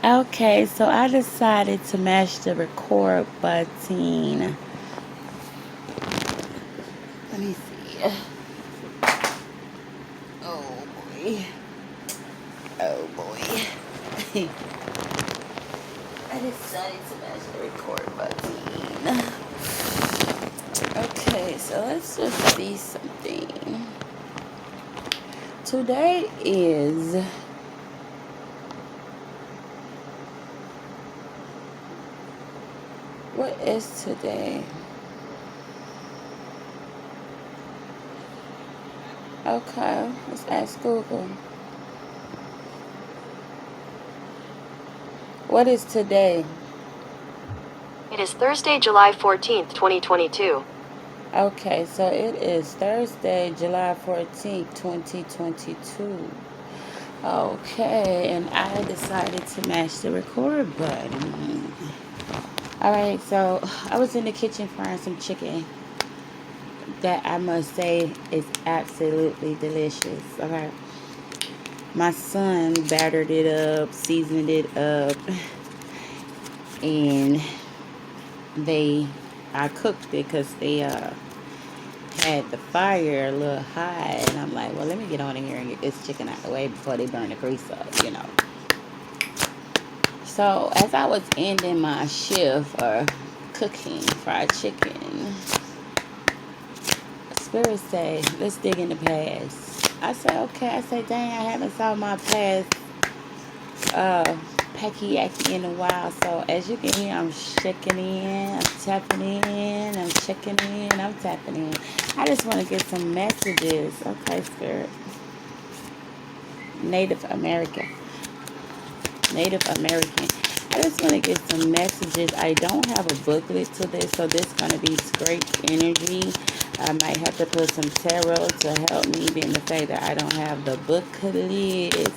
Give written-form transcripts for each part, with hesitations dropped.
Okay, so I decided to mash the record button. Let me see. Oh boy. Oh boy. I decided to mash the record button. Okay, so let's just see something. Today is what is today? Okay, let's ask Google. What is today? It is Thursday, July 14th, 2022. Okay, so it is Thursday, July 14th, 2022. Okay, and I decided to mash the record button. Alright, so I was in the kitchen frying some chicken that I must say is absolutely delicious. Okay. My son battered it up, seasoned it up, and I cooked it because they had the fire a little high, and I'm like, well, let me get on in here and get this chicken out the way before they burn the grease up. So as I was ending my shift or cooking fried chicken, Spirit say, let's dig in the past. I said, okay. I said, dang, I haven't saw my past Pecky Yaki in a while. So as you can hear, I'm shaking in, I'm tapping in, I'm checking in, I'm tapping in. I just want to get some messages. Okay, Spirit. Native American. Native American. I just want to get some messages. I don't have a booklet to this, so this is going to be straight energy. I might have to put some tarot to help me, being the fact that I don't have the booklet.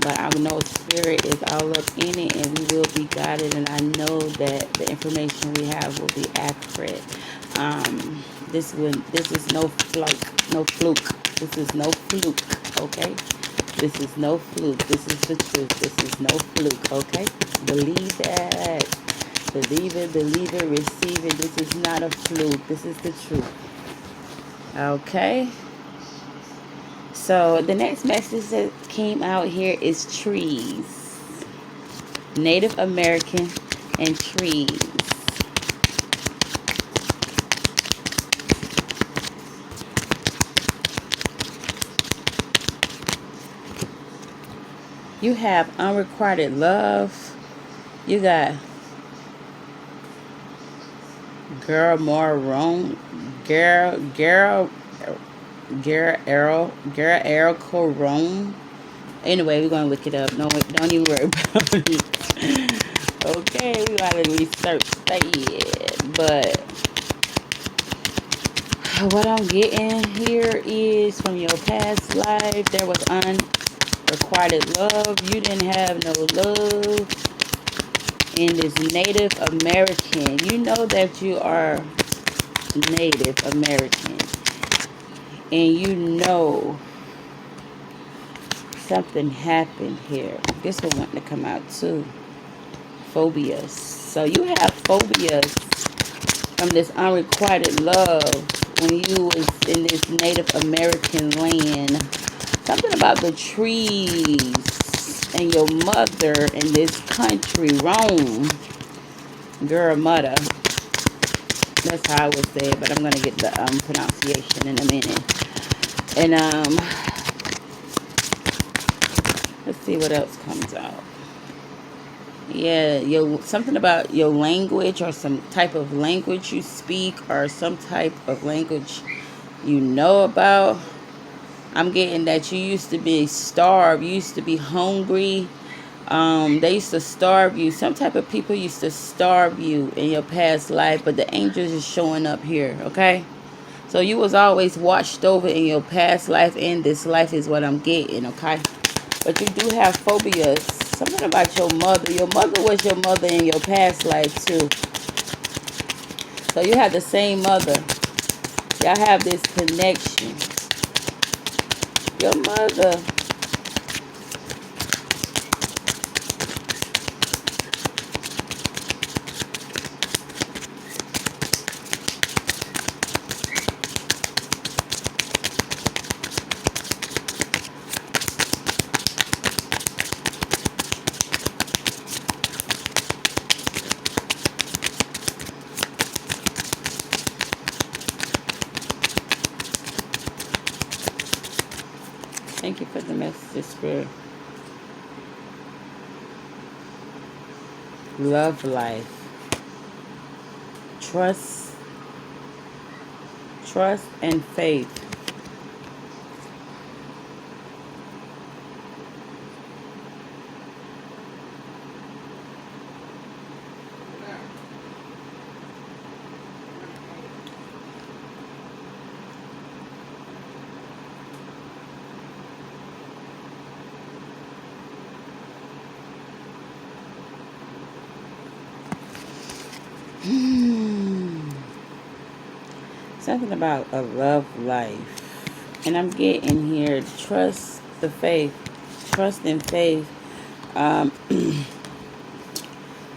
But I know Spirit is all up in it, and we will be guided. And I know that the information we have will be accurate. This is no fluke, no fluke. This is no fluke. Okay. This is no fluke. This is the truth. This is no fluke, okay? Believe that. Believe it, receive it. This is not a fluke. This is the truth. Okay? So the next message that came out here is trees. Native American and trees. You have unrequited love. You got girl more wrong. Girl Arrow Corone. Anyway, we're gonna look it up. No, don't even worry about it. Okay, we gotta research that. But what I'm getting here is from your past life, there was unrequited love. You didn't have no love in this Native American. You know that you are Native American, and you know something happened here. This one wanting to come out too. Phobias. So you have phobias from this unrequited love when you was in this Native American land. Something about the trees and your mother in this country, Rome. Girl, mother. That's how I would say it, but I'm gonna get the pronunciation in a minute. And let's see what else comes out. Yeah, something about your language or some type of language you speak or some type of language you know about. I'm getting that you used to be starved, you used to be hungry. They used to starve you. Some type of people used to starve you in your past life, but the angels is showing up here, okay? So you was always watched over in your past life, and this life is what I'm getting, okay? But you do have phobias. Something about your mother. Your mother was your mother in your past life too. So you have the same mother. Y'all have this connection. Your mother. Thank you for the message, Spirit. Love life. Trust. Trust and faith. Something about a love life. And I'm getting here trust the faith. Trust and faith. Um,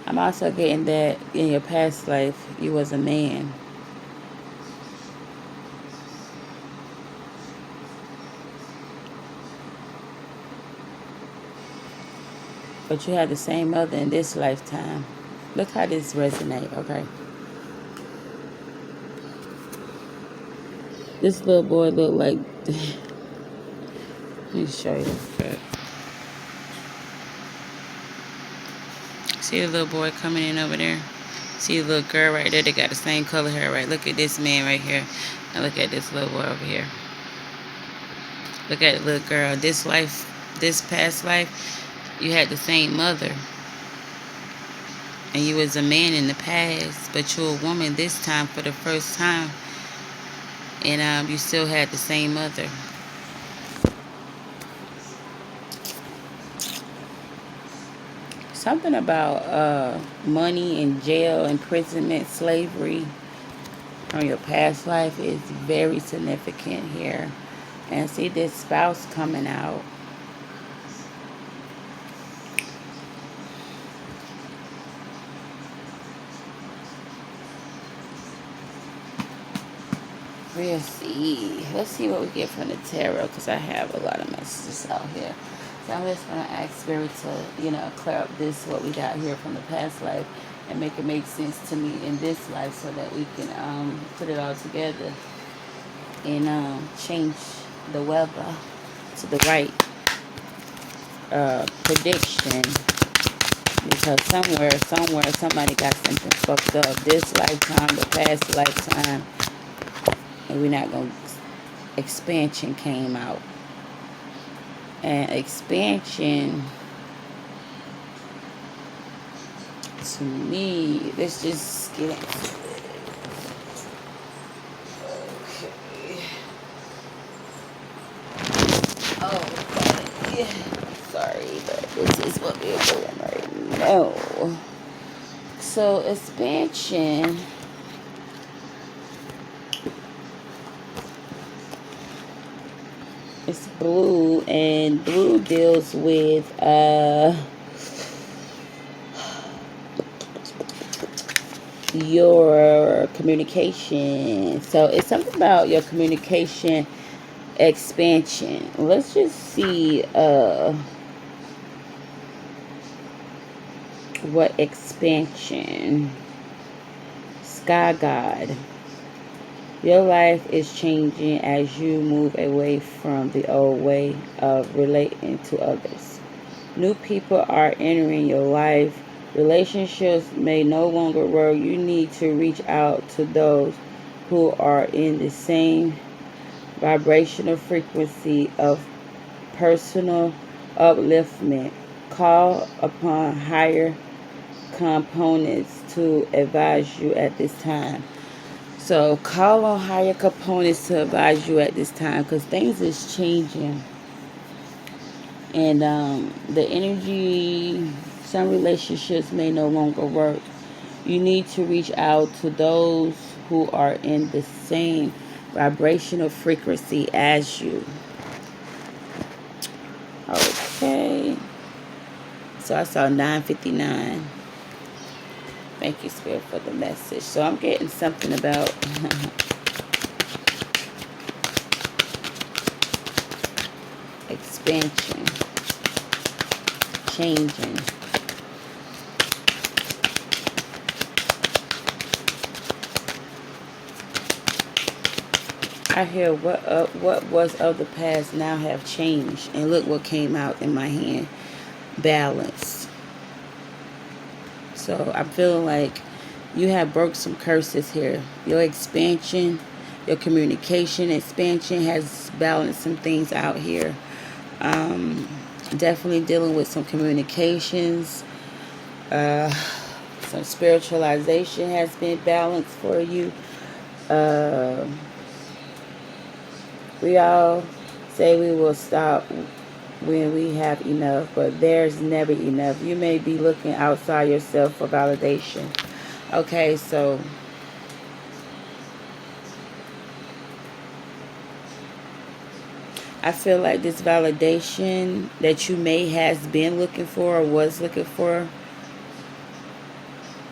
I'm also getting that in your past life you was a man. But you had the same mother in this lifetime. Look how this resonate, okay? This little boy look like let me show you. Okay. See the little boy coming in over there? See the little girl right there? They got the same color hair, right? Look at this man right here. And look at this little boy over here. Look at the little girl. This life, this past life, you had the same mother. And you was a man in the past, but you're a woman this time for the first time. And you still had the same mother. Something about money and jail, imprisonment, slavery from your past life is very significant here. And see this spouse coming out. Let's see what we get from the tarot, because I have a lot of messages out here. So I'm just going to ask Spirit to, clear up this, what we got here from the past life, and make it make sense to me in this life so that we can put it all together and change the weather to the right prediction. Because somewhere, somebody got something fucked up. This lifetime, the past lifetime, and we're not going to... Expansion came out. And expansion, to me, let's just get into it. Okay. Oh, yeah. Sorry, but this is what we're doing right now. So, expansion... It's blue, and blue deals with your communication. So it's something about your communication expansion. Let's just see what expansion. Sky God. Your life is changing as you move away from the old way of relating to others. New people are entering your life. Relationships may no longer work. You need to reach out to those who are in the same vibrational frequency of personal upliftment. Call upon higher components to advise you at this time. So call on higher components to advise you at this time, because things is changing. And the energy, some relationships may no longer work. You need to reach out to those who are in the same vibrational frequency as you. Okay. So I saw 959. Thank you, Spirit, for the message. So I'm getting something about expansion, changing. I hear what was of the past now have changed. And look what came out in my hand. Balance. So I'm feeling like you have broke some curses here. Your expansion, your communication expansion has balanced some things out here. Definitely dealing with some communications. Some spiritualization has been balanced for you. We all say we will stop when we have enough, but there's never enough. You may be looking outside yourself for validation. Okay, so I feel like this validation that you may has been looking for or was looking for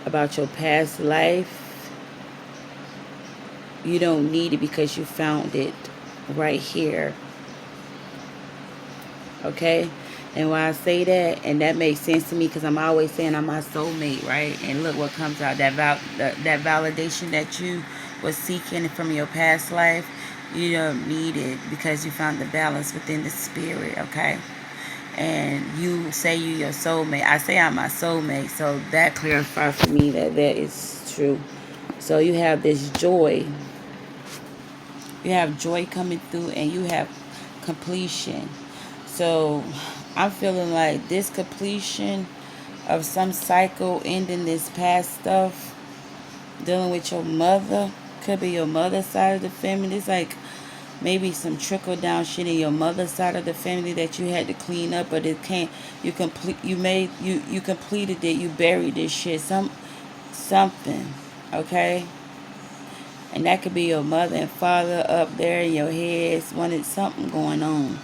about your past life, you don't need it because you found it right here. Okay? And why I say that, and that makes sense to me because I'm always saying I'm my soulmate, right? And look what comes out. That validation that you was seeking from your past life, you don't need it because you found the balance within the spirit, okay? And you say you your soulmate. I say I'm my soulmate, so that clarifies for me that that is true. So you have this joy. You have joy coming through and you have completion. So I'm feeling like this completion of some cycle ending this past stuff, dealing with your mother, could be your mother's side of the family. It's like maybe some trickle down shit in your mother's side of the family that you had to clean up, but it can't. You completed it. You buried this shit. Something, okay. And that could be your mother and father up there in your heads. Wanted something going on,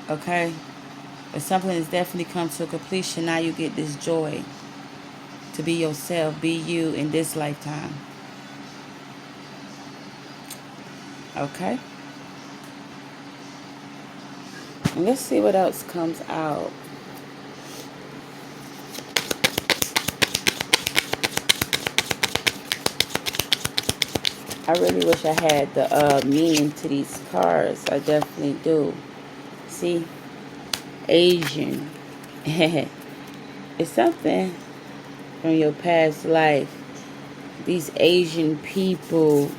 okay. But something has definitely come to a completion. Now you get this joy to be yourself, be you in this lifetime. Okay? And let's see what else comes out. I really wish I had the meaning to these cards. I definitely do. See? Asian. It's something from your past life. These Asian people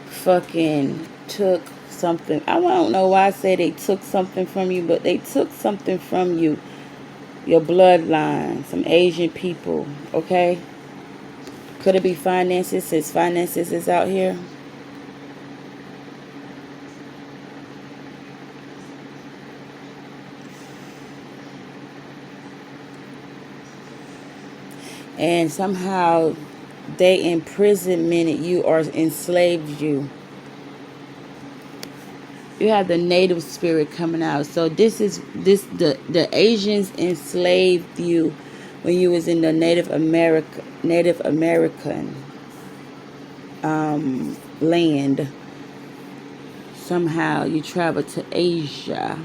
fucking took something. I don't know why I say they took something from you, but they took something from you. Your bloodline. Some Asian people. Okay? Could it be finances, since finances is out here? And somehow they imprisonmented you or enslaved you. You have the native spirit coming out. So the Asians enslaved you when you was in the Native American land. Somehow you traveled to Asia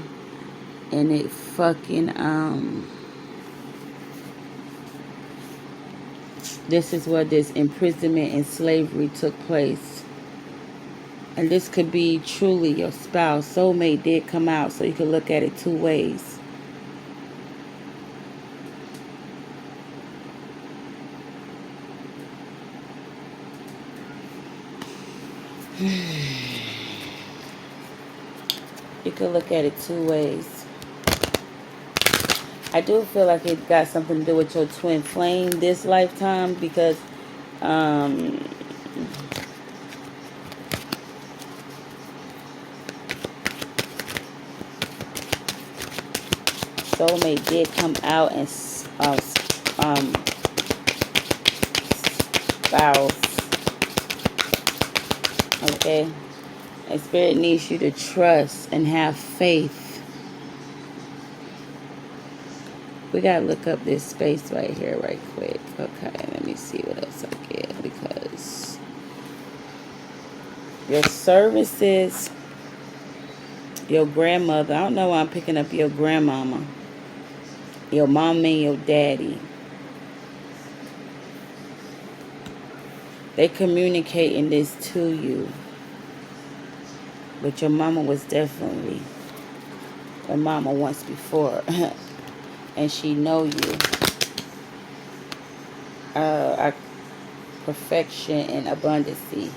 and it fucking this is where this imprisonment and slavery took place. And this could be truly your spouse. Soulmate did come out, so you can look at it two ways. You can look at it two ways. I do feel like it got something to do with your twin flame this lifetime because soulmate did come out and spouse. Okay? And Spirit needs you to trust and have faith. We gotta look up this space right here right quick. Okay, let me see what else I get because your services, your grandmother, I don't know why I'm picking up your grandmama, your mom and your daddy. They communicating this to you. But your mama was definitely a mama once before. And she know you. Perfection and abundancy.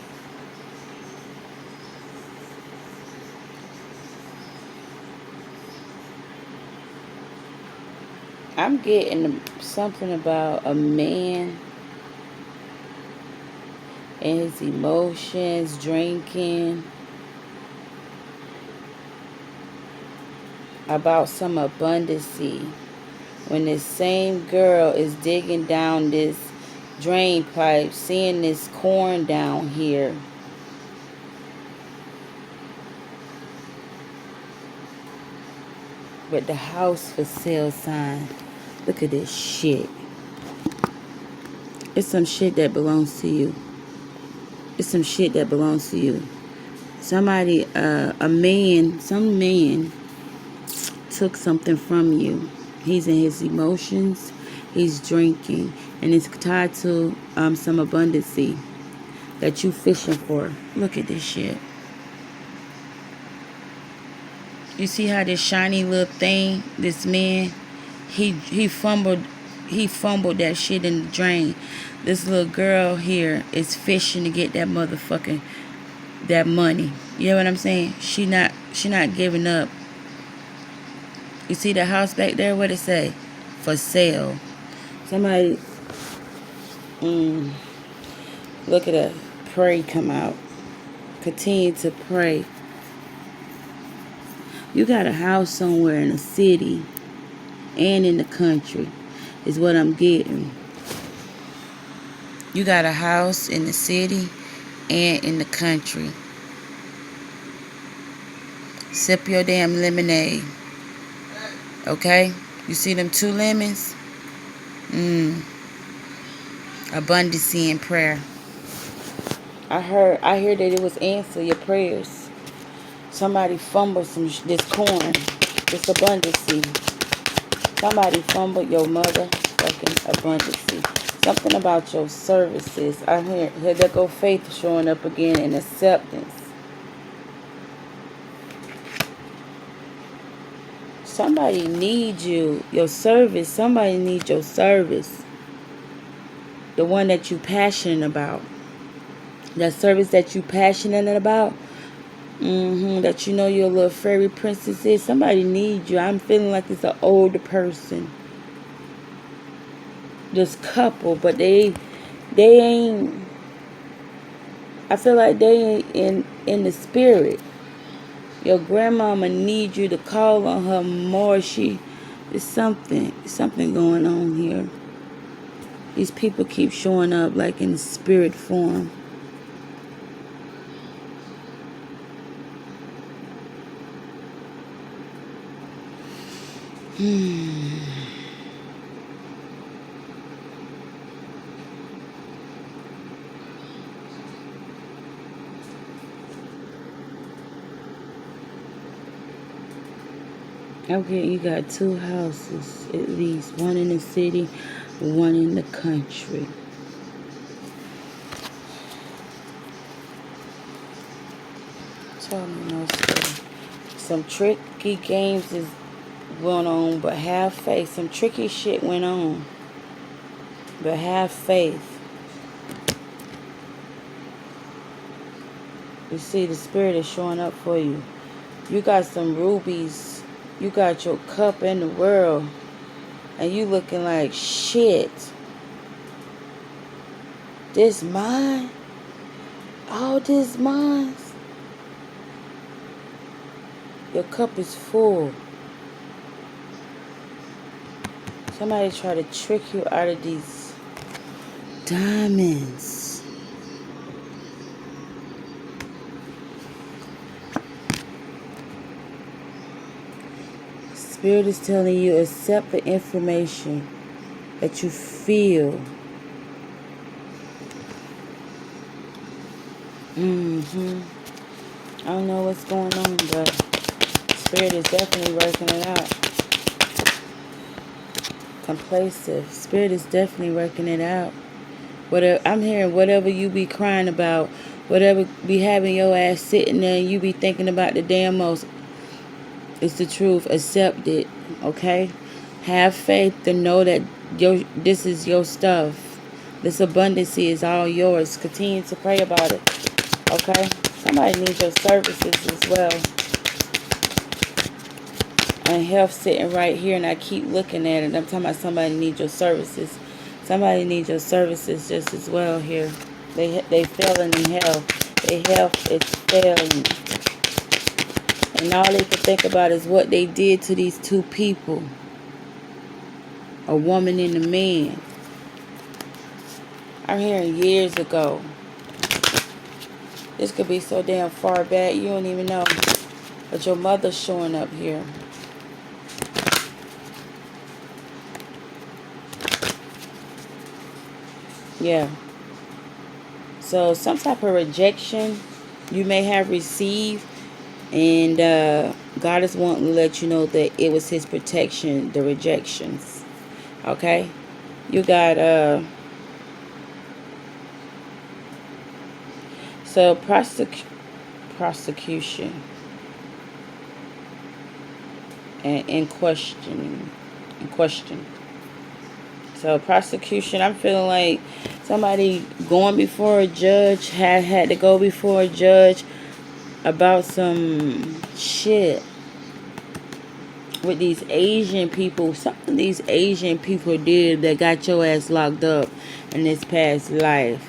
I'm getting something about a man and his emotions, drinking, about some abundancy. When this same girl is digging down this drain pipe, seeing this corn down here. With the house for sale sign. Look at this shit. It's some shit that belongs to you. It's some shit that belongs to you. Somebody, some man took something from you. He's in his emotions. He's drinking. And it's tied to some abundancy that you fishing for. Look at this shit. You see how this shiny little thing, this man, he fumbled that shit in the drain. This little girl here is fishing to get that motherfucking, that money. You know what I'm saying? She not giving up. You see the house back there? What it say? For sale. Somebody, look at that. Pray come out. Continue to pray. You got a house somewhere in the city and in the country is what I'm getting. You got a house in the city and in the country. Sip your damn lemonade. Okay? You see them 2 lemons? Abundancy in prayer. I hear that it was answer your prayers. Somebody fumbled this corn, this abundancy. Somebody fumbled your motherfucking abundancy. Something about your services. I hear there go faith showing up again and acceptance. Somebody needs you, your service. Somebody needs your service. The one that you passionate about. That service that you passionate about. That you know your little fairy princess is. Somebody needs you. I'm feeling like it's an older person. This couple, but they ain't. I feel like they ain't in the spirit. Your grandmama needs you to call on her more. There's something going on here. These people keep showing up like in spirit form. Okay, you got 2 houses, at least. One in the city, one in the country. Tell me no story. Some tricky games is going on, but have faith. Some tricky shit went on, but have faith. You see, the spirit is showing up for you. You got some rubies. You got your cup in the world. And you looking like shit. This mine? All this mine? Your cup is full. Somebody try to trick you out of these diamonds. Spirit is telling you, accept the information that you feel. I don't know what's going on, but Spirit is definitely working it out. Complacent. Spirit is definitely working it out. I'm hearing whatever you be crying about, Whatever be having your ass sitting there and you be thinking about the damn most, it's the truth. Accept it, okay? Have faith to know that this is your stuff. This abundance is all yours. Continue to pray about it, okay? Somebody needs your services as well. And health sitting right here, and I keep looking at it. I'm talking about somebody needs your services. Somebody needs your services just as well here. They failing in health. Their health is failing. And all they can think about is what they did to these two people. A woman and a man. I'm hearing years ago. This could be so damn far back, you don't even know. But your mother's showing up here. Yeah. So some type of rejection you may have received. And God is wanting to let you know that it was his protection, the rejections. Okay? You got so prosecution and questioning and question. So prosecution, I'm feeling like somebody going before a judge had to go before a judge about some shit with these Asian people. Something these Asian people did that got your ass locked up in this past life.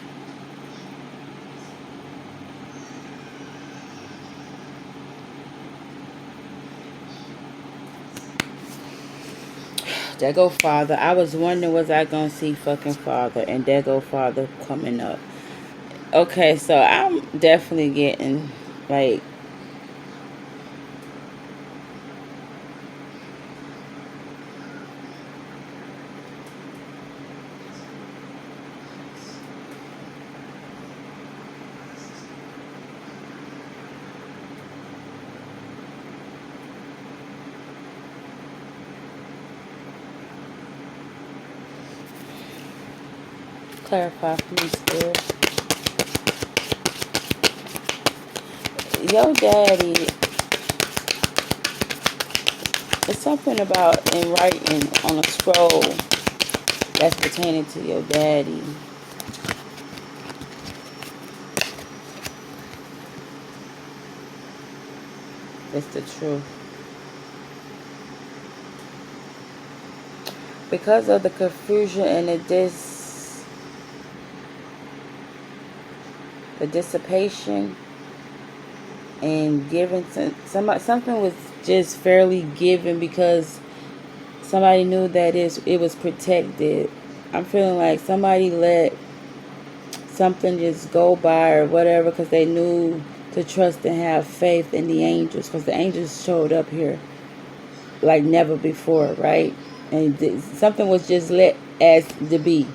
There go Father. I was wondering, was I gonna see fucking Father? And there go Father coming up. Okay, so I'm definitely getting like clarify for me, Spirit. Your daddy, it's something about in writing on a scroll that's pertaining to your daddy. It's the truth. Because of the confusion and the dissipation and giving something was just fairly given because somebody knew that it was protected. I'm feeling like somebody let something just go by or whatever because they knew to trust and have faith in the angels, because the angels showed up here like never before, right? And something was just let as to be.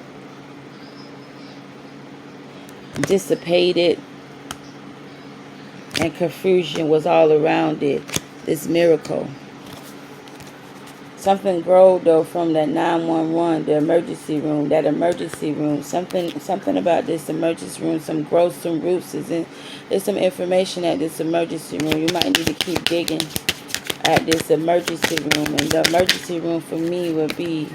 Dissipated and confusion was all around it. This miracle. Something growed though from that 911, the emergency room, that emergency room. Something about this emergency room. Some growth, some roots is in. There's some information at this emergency room. You might need to keep digging at this emergency room. And the emergency room for me would be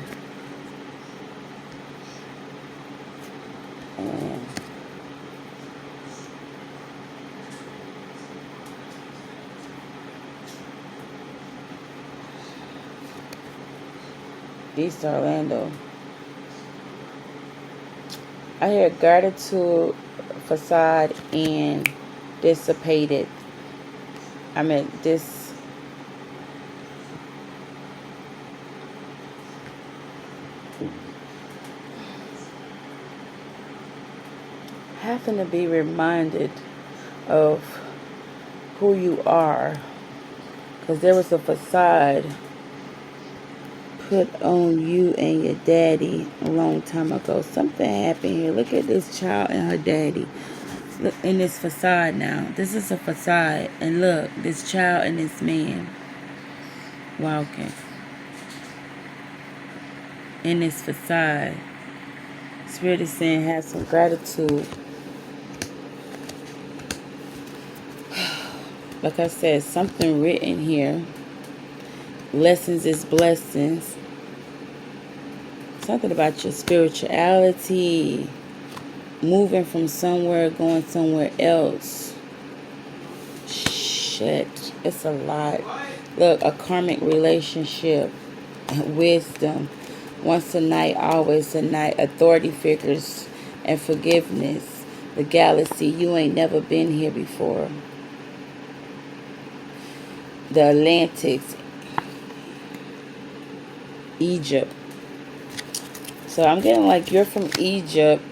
East Orlando. I hear gratitude, facade, and dissipated. I mean, this. Having to be reminded of who you are. Because there was a facade put on you and your daddy a long time ago. Something happened here. Look at this child and her daddy. Look in this facade now. This is a facade. And look, this child and this man walking in this facade. Spirit is saying have some gratitude. Like I said, something written here. Lessons is blessings. Something about your spirituality. Moving from somewhere, going somewhere else. Shit. It's a lot. Look, a karmic relationship. Wisdom. Once a night, always a night. Authority figures and forgiveness. The galaxy. You ain't never been here before. The Atlantics. Egypt. So I'm getting like you're from Egypt.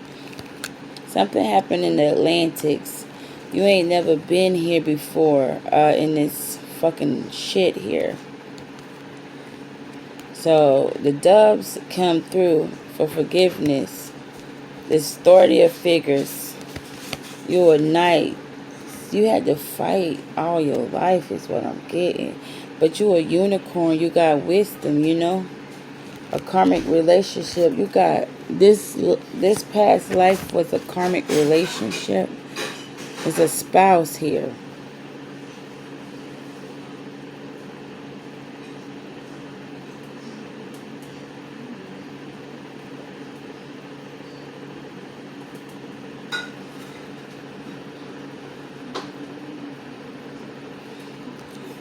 Something happened in the Atlantics. You ain't never been here before in this fucking shit here. So the doves come through for forgiveness. This authority of figures. You're a knight. You had to fight all your life is what I'm getting. But you a unicorn. You got wisdom, you know. A karmic relationship. You got this past life was a karmic relationship. There's a spouse here.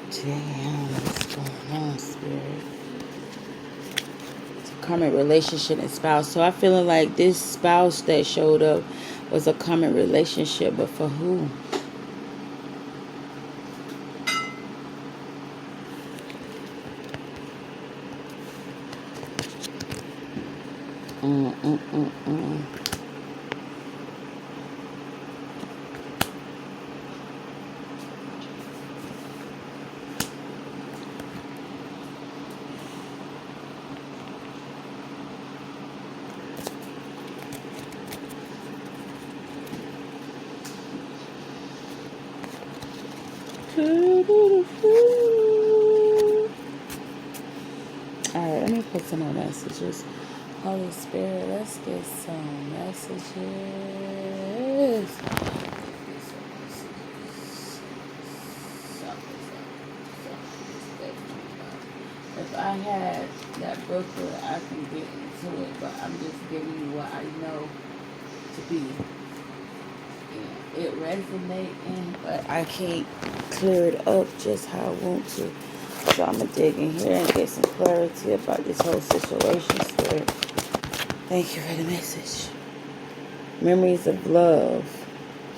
Damn, what's going on, Spirit? It's a karmic relationship and spouse. So I'm feeling like this spouse that showed up was a karmic relationship, but for who? Mm-mm-mm-mm. Alright, let me put some more messages. Holy Spirit, let's get some messages. If I had that booklet, I can get into it, but I'm just giving you what I know to be. It resonating, but I can't clear it up just how I want to. So I'm going to dig in here and get some clarity about this whole situation, Spirit. Thank you for the message. Memories of love.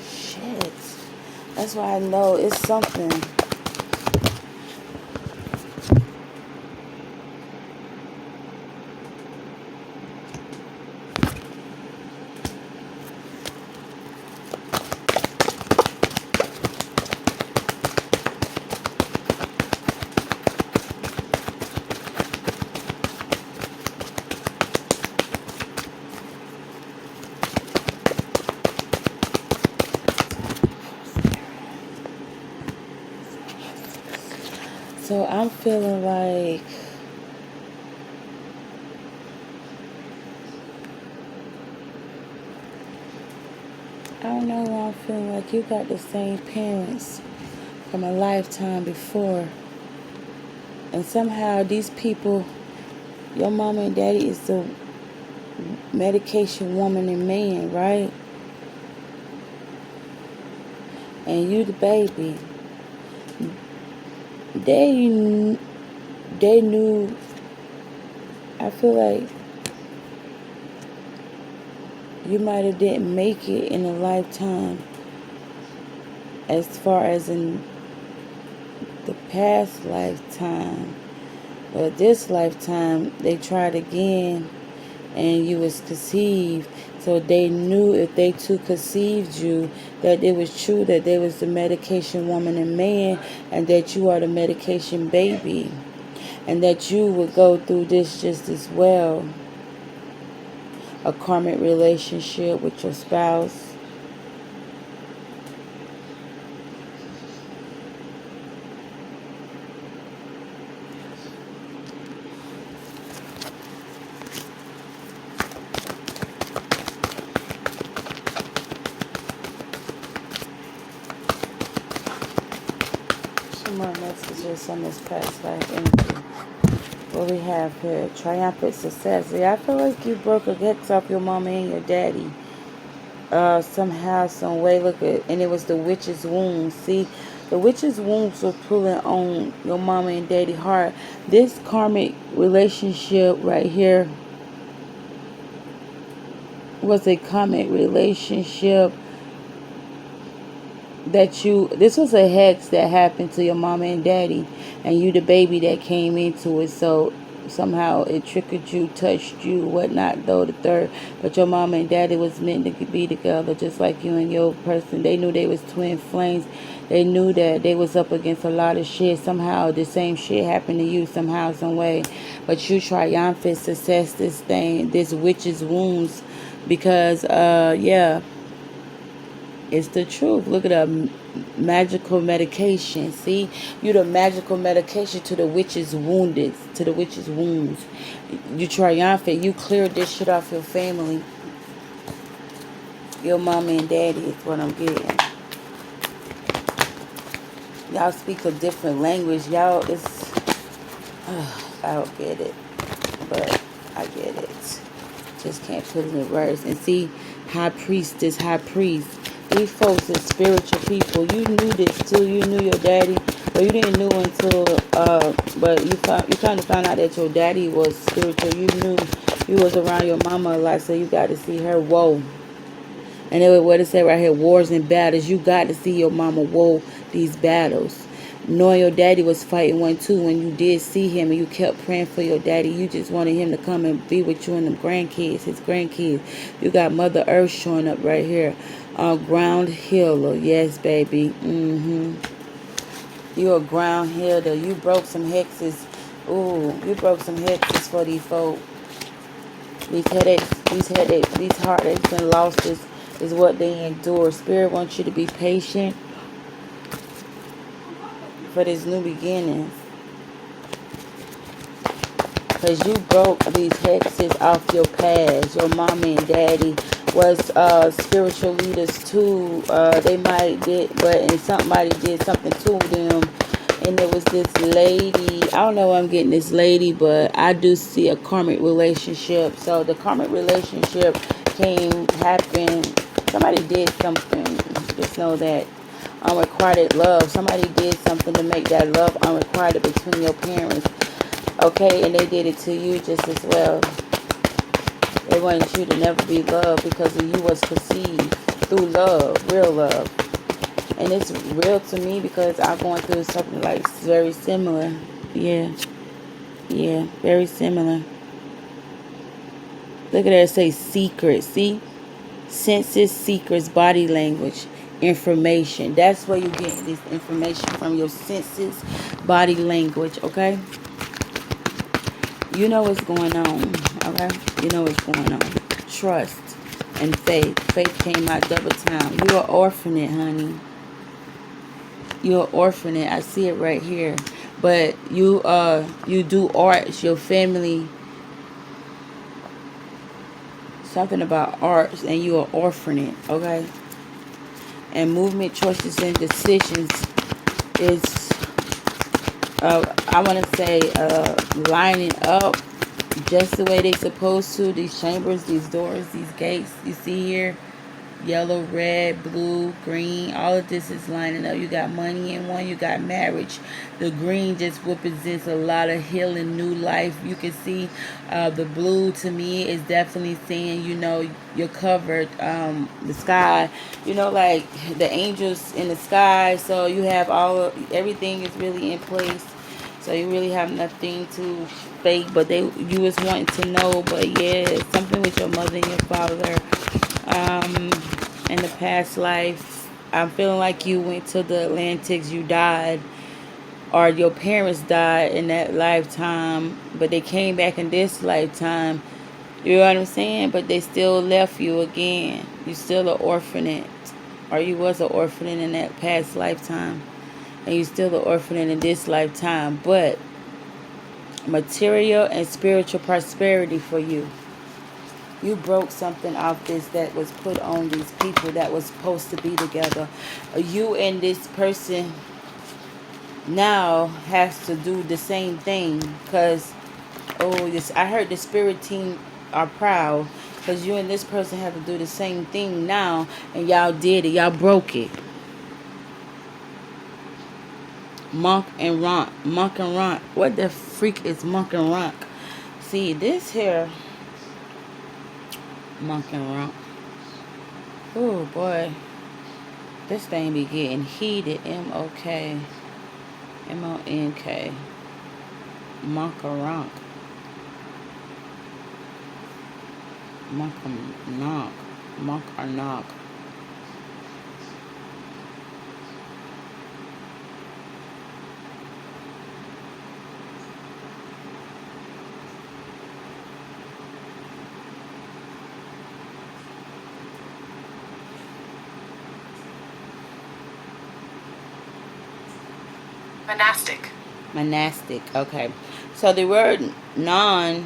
Shit. That's why I know it's something. So I'm feeling like I don't know why I'm feeling like you got the same parents from a lifetime before. And somehow these people, your mama and daddy is the medication woman and man, right? And you the baby. They knew, I feel like you might have didn't make it in a lifetime as far as in the past lifetime. But this lifetime, they tried again and you was conceived. So they knew if they too conceived you, that it was true that they was the medication woman and man, and that you are the medication baby, and that you would go through this just as well. A karmic relationship with your spouse. messages from this past life energy. What we have here, triumphant success. Yeah, I feel like you broke a hex off your mama and your daddy. Somehow, some way. Look at, and it was the witch's wounds. See, the witch's wounds were pulling on your mama and daddy heart. This karmic relationship right here was a karmic relationship that this was a hex that happened to your mama and daddy, and you the baby that came into it. So somehow it triggered you, touched you, whatnot, though the third. But your mama and daddy was meant to be together, just like you and your person. They knew they was twin flames. They knew that they was up against a lot of shit. Somehow the same shit happened to you somehow, some way. But you triumphant success this thing, this witch's wounds, because yeah, it's the truth. Look at the magical medication. See, you the magical medication to the witch's wounded, to the witch's wounds. You triumphant. You cleared this shit off your family. Your mama and daddy is what I'm getting. Y'all speak a different language. Y'all, it's... I don't get it. But I get it. Just can't put it in words. And see, high priest. These folks is spiritual people. You knew this too. You knew your daddy. But you didn't know until, but you kind of found out that your daddy was spiritual. You knew you was around your mama a lot, so you got to see her woe. And then what it say right here, wars and battles. You got to see your mama woe these battles. Knowing your daddy was fighting one too, when you did see him and you kept praying for your daddy, you just wanted him to come and be with you and them grandkids, his grandkids. You got Mother Earth showing up right here. Ground healer. Yes, baby. You a ground healer. You broke some hexes. Ooh, you broke some hexes for these folks. These headaches, these heartaches and losses is what they endure. Spirit wants you to be patient for this new beginning. Because you broke these hexes off your past. Your mommy and daddy was spiritual leaders too. They might did, and somebody did something to them. And there was this lady. I don't know where I'm getting this lady, but I do see a karmic relationship. So the karmic relationship happened. Somebody did something. Just know that. Unrequited love. Somebody did something to make that love unrequited between your parents. Okay, and they did it to you just as well. They wanted you to never be loved because of you was perceived through love, real love. And it's real to me because I'm going through something like very similar. Yeah, very similar. Look at that, it say secret. See? Senses, secrets, body language, information. That's where you get this information from, your senses, body language, okay? You know what's going on, okay? You know what's going on. Trust and faith. Faith came out double time. You're an orphanage, honey. You're an orphanage. I see it right here. But you do arts. Your family, something about arts, and you're an orphanage, okay? And movement, choices, and decisions is, I want to say, lining up just the way they supposed to. These chambers, these doors, these gates you see here, yellow, red, blue, green, all of this is lining up. You got money in one, you got marriage. The green just represents a lot of healing, new life. You can see the blue to me is definitely saying, you know, you're covered. The sky, you know, like the angels in the sky. So you have everything is really in place. So you really have nothing to fake, but you was wanting to know. But yeah, something with your mother and your father. In the past life, I'm feeling like you went to the Atlantics, you died, or your parents died in that lifetime, but they came back in this lifetime. You know what I'm saying? But they still left you again. You still an orphanage, or you was an orphanage in that past lifetime, and you still an orphanage in this lifetime. But material and spiritual prosperity for you. You broke something off this that was put on these people that was supposed to be together. You and this person now has to do the same thing. Because, oh, this, I heard the spirit team are proud. Because you and this person have to do the same thing now. And y'all did it. Y'all broke it. Monk and Rock. Monk and Rock. What the freak is Monk and Rock? See, this here. Monk and Rock. Oh, boy. This thing be getting heated. M-O-K. M-O-N-K. Monk and Rock. Monk and Knock. Monk or Knock. Monastic. Monastic. Okay. So the word nun,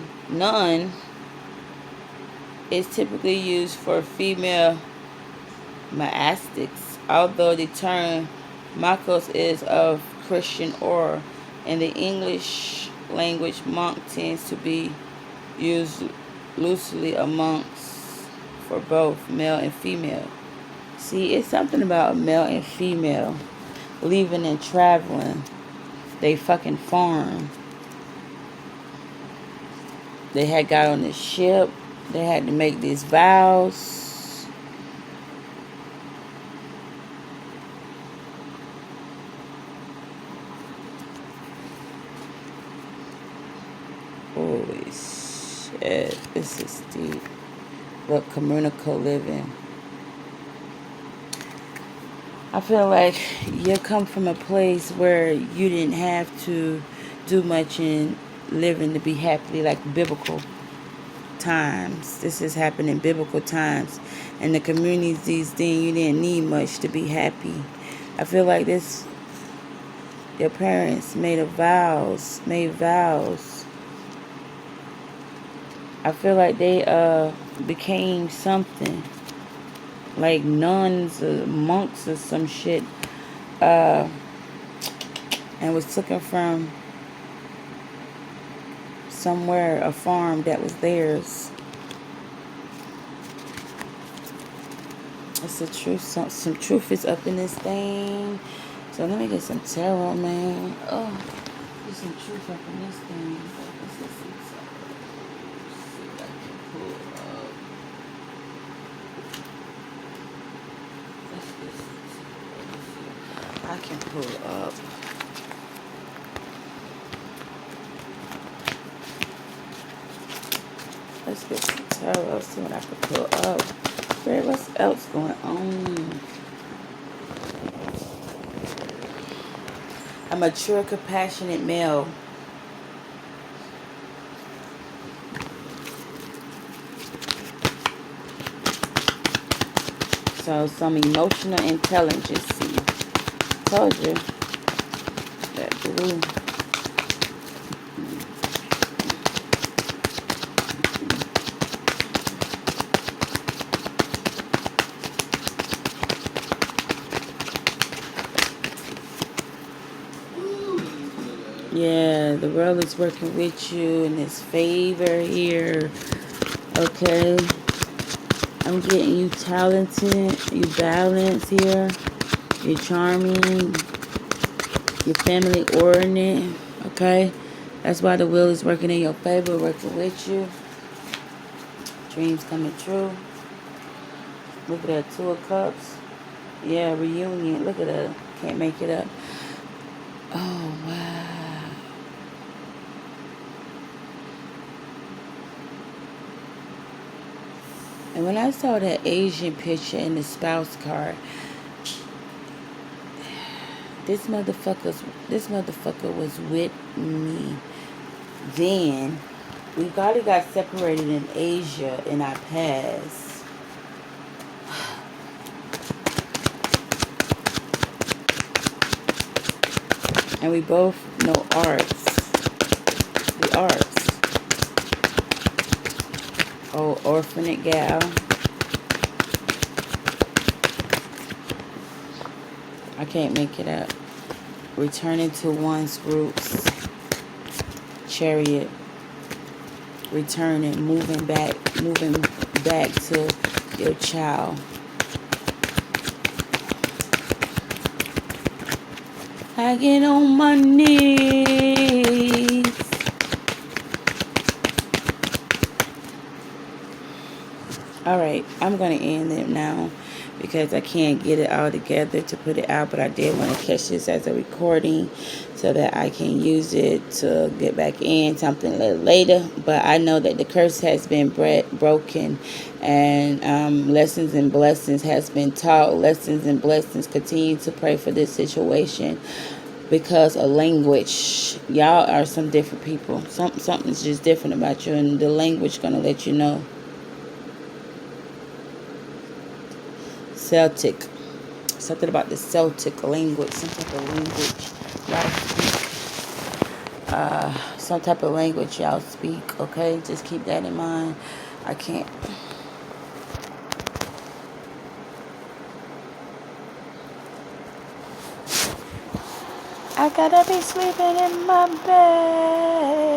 is typically used for female monastics, although the term Makos is of Christian origin. In the English language, monk tends to be used loosely amongst for both male and female. See, it's something about male and female leaving and traveling. They fucking farm. They had got on this ship. They had to make these vows. Holy shit. This is deep. Look, communal living. I feel like you come from a place where you didn't have to do much in living to be happy, like biblical times. This has happened in biblical times. And the communities these days, you didn't need much to be happy. I feel like this, your parents made vows. I feel like they became something. Like nuns or monks or some shit. And was taken from somewhere, a farm that was theirs. It's the truth. Some truth is up in this thing. So let me get some tarot, man. Oh, there's some truth up in this thing. Let's see if I can pull up. I can pull up. Let's get some tarot. See what I can pull up. What's else going on? A mature, compassionate male. So some emotional intelligence. See, told you that blue. Yeah, the world is working with you in its favor here. Okay. I'm getting you talented, you balanced here. You're charming. You're family oriented. Okay. That's why the wheel is working in your favor, working with you. Dreams coming true. Look at that, 2 of Cups. Yeah, reunion. Look at that. Can't make it up. Oh, wow. And when I saw that Asian picture in the spouse card, this motherfucker was with me. Then we probably got separated in Asia in our past. And we both know arts. The arts. Oh, orphanate gal. I can't make it up. returning to one's roots. Chariot, returning, moving back to your child. I get on my knees. All right, I'm going to end it now because I can't get it all together to put it out, but I did want to catch this as a recording so that I can use it to get back in something a little later. But I know that the curse has been broken, and lessons and blessings has been taught. Lessons and blessings. Continue to pray for this situation because of language. Y'all are some different people. Something's just different about you, and the language going to let you know. Celtic. Something about the Celtic language. Some type of language y'all speak. Some type of language y'all speak. Okay? Just keep that in mind. I can't. I gotta be sleeping in my bed.